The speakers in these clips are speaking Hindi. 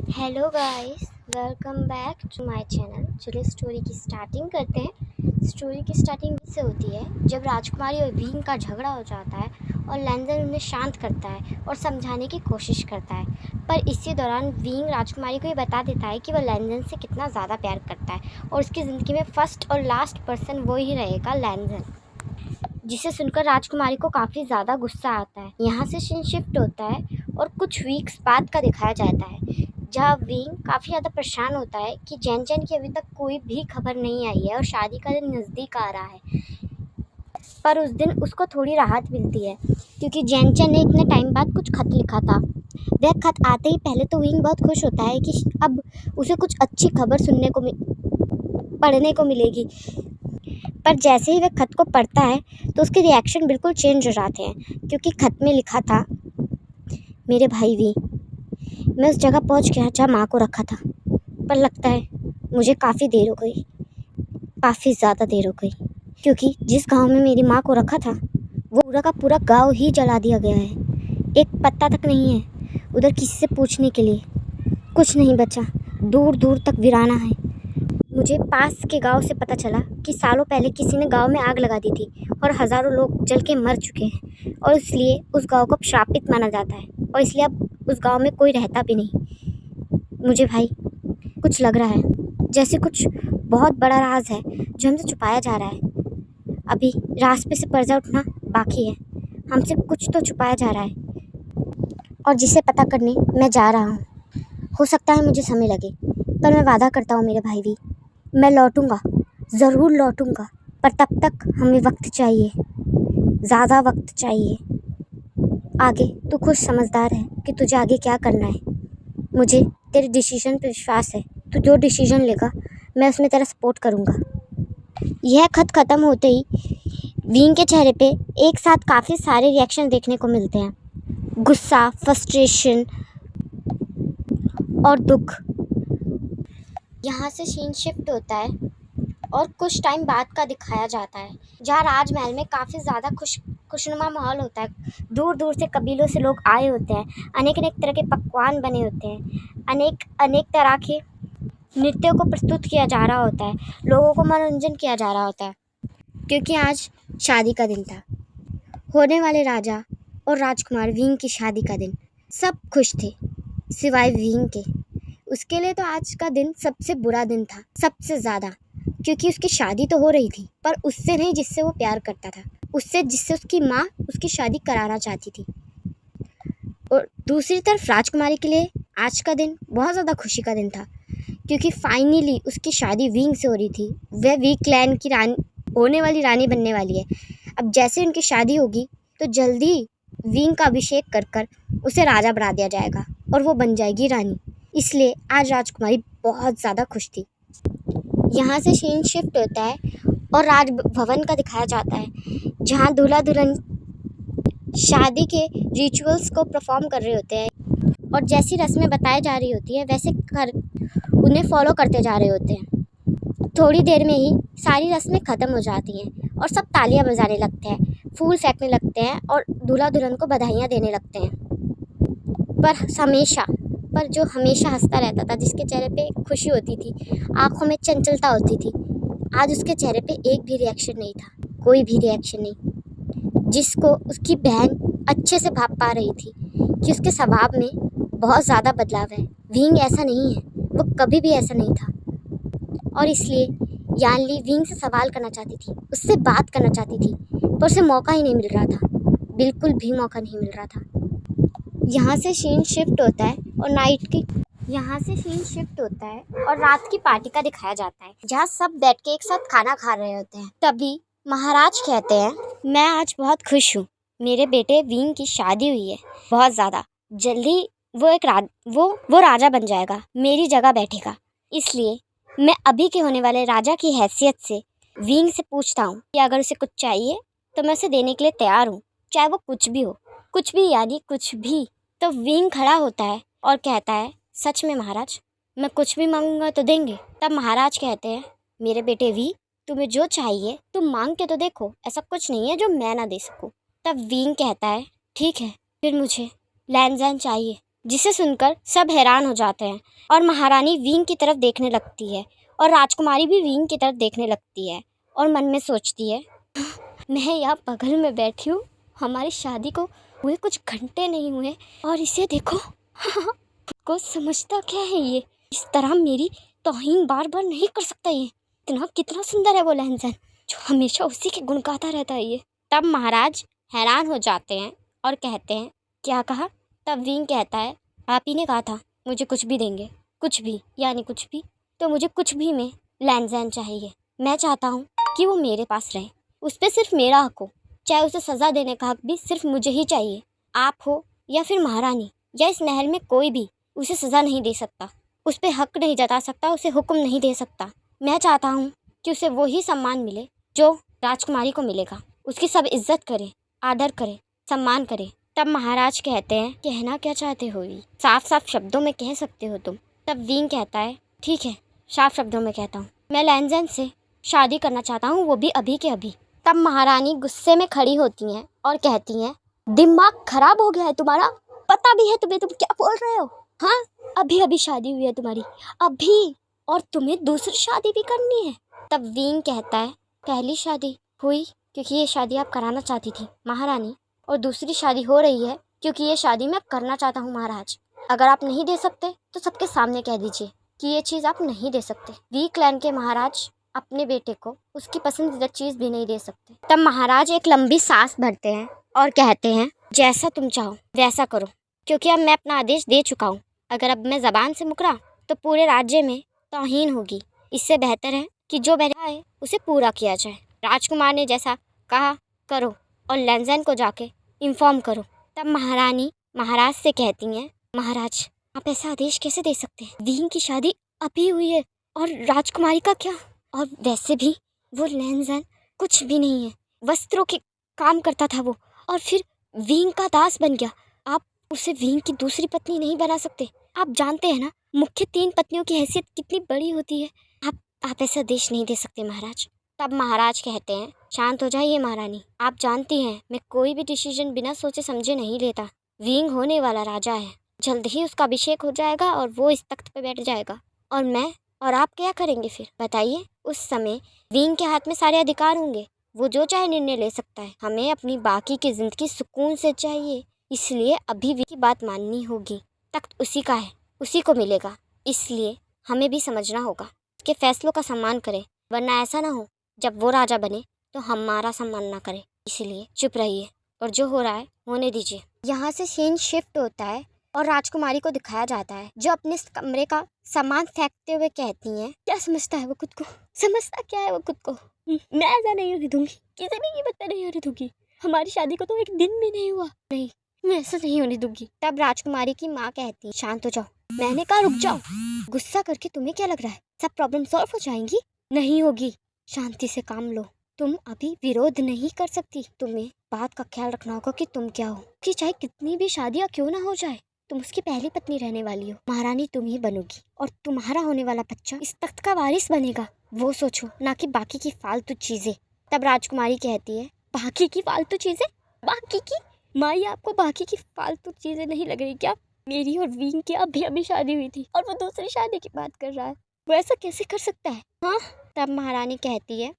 Hello guys, welcome back to my channel. चलिए स्टोरी की स्टार्टिंग करते हैं। स्टोरी की स्टार्टिंग से होती है जब राजकुमारी और वीन का झगड़ा हो जाता है और लैंजन उन्हें शांत करता है और समझाने की कोशिश करता है। पर इसी दौरान वीन राजकुमारी को ये बता देता है कि वह लैंजन से कितना ज़्यादा प्यार करता है और उसकी ज़िंदगी में फर्स्ट और लास्ट पर्सन वो ही रहेगा, लैंजन। जिसे सुनकर राजकुमारी को काफ़ी ज़्यादा गुस्सा आता है। यहाँ से सीन शिफ्ट होता है और कुछ वीक्स बाद का दिखाया जाता है, जहाँ विंग काफ़ी ज़्यादा परेशान होता है कि जैन चैन की अभी तक कोई भी खबर नहीं आई है और शादी का दिन नज़दीक आ रहा है। पर उस दिन उसको थोड़ी राहत मिलती है क्योंकि जैन चैन ने इतने टाइम बाद कुछ खत लिखा था। वह खत आते ही पहले तो विंग बहुत खुश होता है कि अब उसे कुछ अच्छी खबर पढ़ने को मिलेगी। पर जैसे ही वह खत को पढ़ता है तो उसके रिएक्शन बिल्कुल चेंज हो जाते हैं, क्योंकि खत में लिखा था, मेरे भाई वी, मैं उस जगह पहुंच गया जहाँ माँ को रखा था, पर लगता है मुझे काफ़ी देर हो गई, काफ़ी ज़्यादा देर हो गई, क्योंकि जिस गांव में मेरी माँ को रखा था वो पूरा का पूरा गांव ही जला दिया गया है। एक पत्ता तक नहीं है उधर किसी से पूछने के लिए, कुछ नहीं बचा, दूर दूर तक वीराना है। मुझे पास के गांव से पता चला कि सालों पहले किसी ने गांव में आग लगा दी थी और हज़ारों लोग जल के मर चुके हैं और इसलिए उस गांव को श्रापित माना जाता है और इसलिए अब उस गांव में कोई रहता भी नहीं। मुझे भाई कुछ लग रहा है जैसे कुछ बहुत बड़ा राज है जो हमसे छुपाया जा रहा है। अभी रास्ते से पर्दा उठना बाकी है, हमसे कुछ तो छुपाया जा रहा है और जिसे पता करने मैं जा रहा हूँ। हो सकता है मुझे समय लगे, पर मैं वादा करता हूँ मेरे भाई भी, मैं लौटूंगा, ज़रूर लौटूंगा। पर तब तक हमें वक्त चाहिए, ज़्यादा वक्त चाहिए। आगे तू खुद समझदार है कि तुझे आगे क्या करना है। मुझे तेरे डिसीजन पे विश्वास है, तू जो डिसीजन लेगा मैं उसमें तेरा सपोर्ट करूँगा। यह खत ख़त्म होते ही विंग के चेहरे पे एक साथ काफ़ी सारे रिएक्शन देखने को मिलते हैं, गुस्सा, फ्रस्ट्रेशन और दुख। यहाँ से सीन शिफ्ट होता है और कुछ टाइम बाद का दिखाया जाता है, जहाँ राजमहल में काफ़ी ज़्यादा खुशनुमा माहौल होता है। दूर दूर से कबीलों से लोग आए होते हैं, अनेक अनेक तरह के पकवान बने होते हैं, अनेक अनेक तरह के नृत्यों को प्रस्तुत किया जा रहा होता है, लोगों को मनोरंजन किया जा रहा होता है, क्योंकि आज शादी का दिन था। होने वाले राजा और राजकुमार विंग की शादी का दिन। सब खुश थे सिवाय विंग के। उसके लिए तो आज का दिन सबसे बुरा दिन था, सबसे ज़्यादा, क्योंकि उसकी शादी तो हो रही थी, पर उससे नहीं जिससे वो प्यार करता था, उससे जिससे उसकी माँ उसकी शादी कराना चाहती थी। और दूसरी तरफ राजकुमारी के लिए आज का दिन बहुत ज़्यादा खुशी का दिन था, क्योंकि फाइनली उसकी शादी विंग से हो रही थी। वह वी क्लैन की होने वाली रानी बनने वाली है। अब जैसे उनकी शादी होगी तो जल्दी विंग का अभिषेक कर कर उसे राजा बना दिया जाएगा और वो बन जाएगी रानी। इसलिए आज राजकुमारी बहुत ज़्यादा खुश थी। यहाँ से सीन शिफ्ट होता है और राज भवन का दिखाया जाता है, जहाँ दूल्हा दुल्हन शादी के रिचुअल्स को परफॉर्म कर रहे होते हैं और जैसी रस्में बताई जा रही होती है वैसे उन्हें फॉलो करते जा रहे होते हैं। थोड़ी देर में ही सारी रस्में ख़त्म हो जाती हैं और सब तालियां बजाने लगते हैं, फूल फेंकने लगते हैं और दूल्हा दुल्हन को बधाइयाँ देने लगते हैं। पर जो हमेशा हंसता रहता था, जिसके चेहरे पे खुशी होती थी, आंखों में चंचलता होती थी, आज उसके चेहरे पे एक भी रिएक्शन नहीं था, कोई भी रिएक्शन नहीं। जिसको उसकी बहन अच्छे से भाप पा रही थी कि उसके स्वभाव में बहुत ज़्यादा बदलाव है। विंग ऐसा नहीं है, वो कभी भी ऐसा नहीं था और इसलिए यानली विंग से सवाल करना चाहती थी, उससे बात करना चाहती थी, पर उसे मौका ही नहीं मिल रहा था, बिल्कुल भी मौका नहीं मिल रहा था। यहाँ से सीन शिफ्ट होता है और रात की पार्टी का दिखाया जाता है, जहाँ सब बैठ के एक साथ खाना खा रहे होते हैं। तभी महाराज कहते हैं, मैं आज बहुत खुश हूँ, मेरे बेटे विंग की शादी हुई है, बहुत ज़्यादा जल्दी वो राजा बन जाएगा, मेरी जगह बैठेगा। इसलिए मैं अभी के होने वाले राजा की हैसियत से विंग से पूछता हूँ कि अगर उसे कुछ चाहिए तो मैं उसे देने के लिए तैयार हूँ, चाहे वो कुछ भी हो, कुछ भी यानी कुछ भी। तो विंग खड़ा होता है और कहता है, सच में महाराज, मैं कुछ भी मांगूंगा तो देंगे। तब महाराज कहते हैं, मेरे बेटे वी, तुम्हें जो चाहिए तुम मांग के तो देखो, ऐसा कुछ नहीं है जो मैं ना दे सकूं। तब विंग कहता है, ठीक है, फिर मुझे लैंजन चाहिए, जिसे सुनकर सब हैरान हो जाते हैं और महारानी विंग की तरफ देखने लगती है और राजकुमारी भी विंग की तरफ देखने लगती है और मन में सोचती है, मैं यहाँ बगल में बैठी हूँ, हमारी शादी को हुए कुछ घंटे नहीं हुए और इसे देखो खुद को समझता क्या है ये, इस तरह मेरी तौहीन बार बार नहीं कर सकता ये। कितना सुंदर है वो लहंजन जो हमेशा उसी के गुण गाता रहता है ये। तब महाराज हैरान हो जाते हैं और कहते हैं, क्या कहा? तब विंग कहता है, आप ही ने कहा था मुझे कुछ भी देंगे, कुछ भी यानी कुछ भी, तो मुझे कुछ भी में लैंजैन चाहिए। मैं चाहता हूँ कि वो मेरे पास रहे, उस पर सिर्फ मेरा हक हो, चाहे उसे सज़ा देने का हक भी सिर्फ मुझे ही चाहिए। आप हो या फिर महारानी या इस महल में कोई भी उसे सज़ा नहीं दे सकता, उस पर हक नहीं जता सकता, उसे हुक्म नहीं दे सकता। मैं चाहता हूँ कि उसे वही सम्मान मिले जो राजकुमारी को मिलेगा, उसकी सब इज्जत करे, आदर करे, सम्मान करे। तब महाराज कहते हैं, कहना क्या चाहते हो? साफ साफ शब्दों में कह सकते हो तुम। तब विंग कहता है, ठीक है, साफ शब्दों में कहता हूँ, मैं लैंजैन से शादी करना चाहता हूँ, वो भी अभी के अभी। तब महारानी गुस्से में खड़ी होती हैं और कहती हैं, दिमाग खराब हो गया है तुम्हारा? पता भी है तुम्हें तुम क्या बोल रहे हो? हाँ, अभी अभी शादी हुई है तुम्हारी, अभी, और तुम्हें दूसरी शादी भी करनी है। तब विंग कहता है, पहली शादी हुई क्योंकि ये शादी आप कराना चाहती थी महारानी, और दूसरी शादी हो रही है क्योंकि ये शादी मैं करना चाहता हूँ महाराज। अगर आप नहीं दे सकते तो सबके सामने कह दीजिए कि ये चीज़ आप नहीं दे सकते। वीक लैंड के महाराज अपने बेटे को उसकी पसंदीदा चीज़ भी नहीं दे सकते। तब महाराज एक लंबी सांस भरते हैं और कहते हैं, जैसा तुम चाहो वैसा करो, क्योंकि अब मैं अपना आदेश दे चुका हूँ। अगर अब मैं ज़बान से मुकरा तो पूरे राज्य में तौहीन होगी। इससे बेहतर है कि जो बहरा है उसे पूरा किया जाए। राजकुमार ने जैसा कहा करो और लैंजैन को जाके इन्फॉर्म करो। तब महारानी महाराज से कहती हैं, महाराज आप ऐसा आदेश कैसे दे सकते हैं? विंग की शादी अभी हुई है और राजकुमारी का क्या? और वैसे भी वो लैंजैन कुछ भी नहीं है, वस्त्रों के काम करता था वो, और फिर विंग का दास बन गया। आप उसे विंग की दूसरी पत्नी नहीं बना सकते। आप जानते हैं ना मुख्य 3 पत्नियों की हैसियत कितनी बड़ी होती है। आप ऐसा आदेश नहीं दे सकते महाराज। तब महाराज कहते हैं, शांत हो जाइए महारानी, आप जानती हैं मैं कोई भी डिसीजन बिना सोचे समझे नहीं लेता। विंग होने वाला राजा है, जल्द ही उसका अभिषेक हो जाएगा और वो इस तख्त पे बैठ जाएगा, और मैं और आप क्या करेंगे फिर बताइए? उस समय विंग के हाथ में सारे अधिकार होंगे, वो जो चाहे निर्णय ले सकता है। हमें अपनी बाकी की ज़िंदगी सुकून से चाहिए, इसलिए अभी विंग की बात माननी होगी। तख्त उसी का है, उसी को मिलेगा, इसलिए हमें भी समझना होगा, उसके फैसलों का सम्मान करें, वरना ऐसा ना हो जब वो राजा बने तो हमारा सम्मान ना करे। इसलिए चुप रहिए और जो हो रहा है होने दीजिए। यहाँ से सीन शिफ्ट होता है और राजकुमारी को दिखाया जाता है जो अपने कमरे का सामान फेंकते हुए कहती हैं, क्या समझता है वो खुद को? समझता क्या है वो खुद को? मैं ऐसा नहीं होने दूंगी, किसी भी कीमत पे नहीं होने दूंगी। हमारी शादी को तो एक दिन भी नहीं हुआ, नहीं मैं ऐसा नहीं होने दूंगी। तब राजकुमारी की माँ कहती, शांत हो जाओ। मैंने कहा रुक जाओ, गुस्सा करके तुम्हें क्या लग रहा है सब प्रॉब्लम सॉल्व हो जाएंगी? नहीं होगी, शांति से काम लो। तुम अभी विरोध नहीं कर सकती, तुम्हें बात का ख्याल रखना होगा कि तुम क्या हो, कि चाहे कितनी भी शादियां क्यों ना हो जाए तुम उसकी पहली पत्नी रहने वाली हो। महारानी तुम ही बनोगी और तुम्हारा होने वाला बच्चा इस तख्त का वारिस बनेगा, वो सोचो, ना कि बाकी की फालतू चीजें। तब राजकुमारी कहती है, बाकी की फालतू चीजें? बाकी की? माई आपको बाकी की फालतू चीजें नहीं लग रही क्या? मेरी और विंग की अभी अभी शादी हुई थी और वो दूसरी शादी की बात कर रहा है, वो ऐसा कैसे कर सकता है? हाँ। तब महारानी कहती है,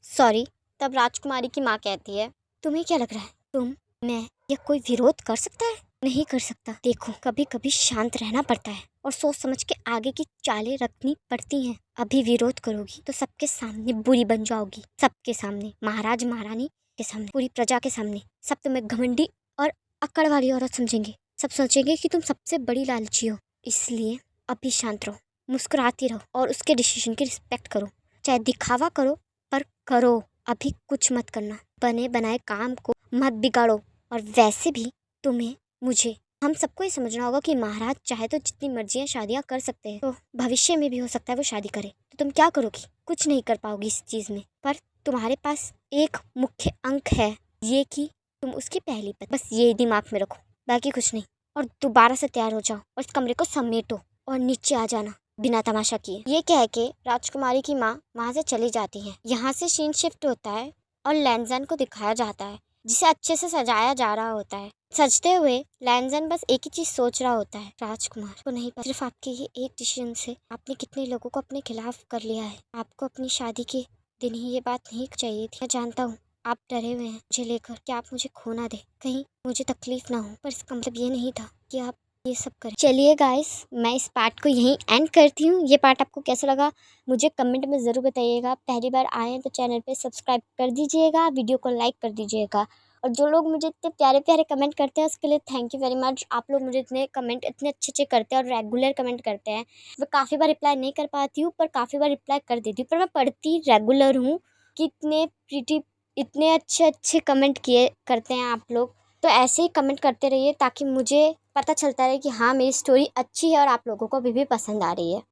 सॉरी। तब राजकुमारी की माँ कहती है, तुम्हें क्या लग रहा है तुम, मैं या कोई विरोध कर सकता है? नहीं कर सकता। देखो कभी कभी शांत रहना पड़ता है और सोच समझ के आगे की चालें रखनी पड़ती हैं। अभी विरोध करोगी तो सबके सामने बुरी बन जाओगी, सबके सामने, महाराज महारानी के सामने, पूरी प्रजा के सामने। सब तुम्हें घमंडी और अकड़ वाली औरत समझेंगे, सब सोचेंगे कि तुम सबसे बड़ी लालची हो। इसलिए अभी शांत रहो, मुस्कुराती रहो और उसके डिसीजन की रिस्पेक्ट करो, चाहे दिखावा करो पर करो। अभी कुछ मत करना, बने बनाए काम को मत बिगाड़ो। और वैसे भी तुम्हें मुझे हम सबको ये समझना होगा कि महाराज चाहे तो जितनी मर्जियाँ शादियाँ कर सकते हैं, तो भविष्य में भी हो सकता है वो शादी करे, तो तुम क्या करोगी? कुछ नहीं कर पाओगी इस चीज़ में। पर तुम्हारे पास एक मुख्य अंक है, ये कि तुम उसकी पहली पत्नी, बस ये दिमाग में रखो, बाकी कुछ नहीं। और दोबारा से तैयार हो जाओ और इस कमरे को समेटो और नीचे आ जाना बिना तमाशा किए। ये कह के राजकुमारी की माँ वहाँ से चली जाती है। यहाँ से सीन शिफ्ट होता है और लैंजैन को दिखाया जाता है जिसे अच्छे से सजाया जा रहा होता है। सजते हुए लैंजन बस एक ही चीज सोच रहा होता है, राजकुमार को नहीं पता सिर्फ आपके ये एक डिसीजन से आपने कितने लोगों को अपने खिलाफ कर लिया है। आपको अपनी शादी के दिन ही ये बात नहीं चाहिए थी। मैं जानता हूँ आप डरे हुए हैं मुझे लेकर कि आप मुझे खो ना दे, कहीं मुझे तकलीफ ना हो, पर इसका मतलब ये नहीं था कि आप ये सब करें। चलिए गाइस, मैं इस पार्ट को यहीं एंड करती हूँ। ये पार्ट आपको कैसा लगा मुझे कमेंट में ज़रूर बताइएगा। पहली बार आए हैं तो चैनल पे सब्सक्राइब कर दीजिएगा, वीडियो को लाइक कर दीजिएगा। और जो लोग मुझे इतने प्यारे प्यारे कमेंट करते हैं उसके लिए थैंक यू वेरी मच। आप लोग मुझे इतने कमेंट इतने अच्छे अच्छे करते हैं और रेगुलर कमेंट करते हैं। मैं काफ़ी बार रिप्लाई नहीं कर पाती हूँ, पर काफ़ी बार रिप्लाई कर देती हूँ, पर मैं पढ़ती रेगुलर हूँ कि इतने अच्छे अच्छे कमेंट किए करते हैं आप लोग। तो ऐसे ही कमेंट करते रहिए ताकि मुझे पता चलता रहे कि हाँ मेरी स्टोरी अच्छी है और आप लोगों को अभी भी पसंद आ रही है।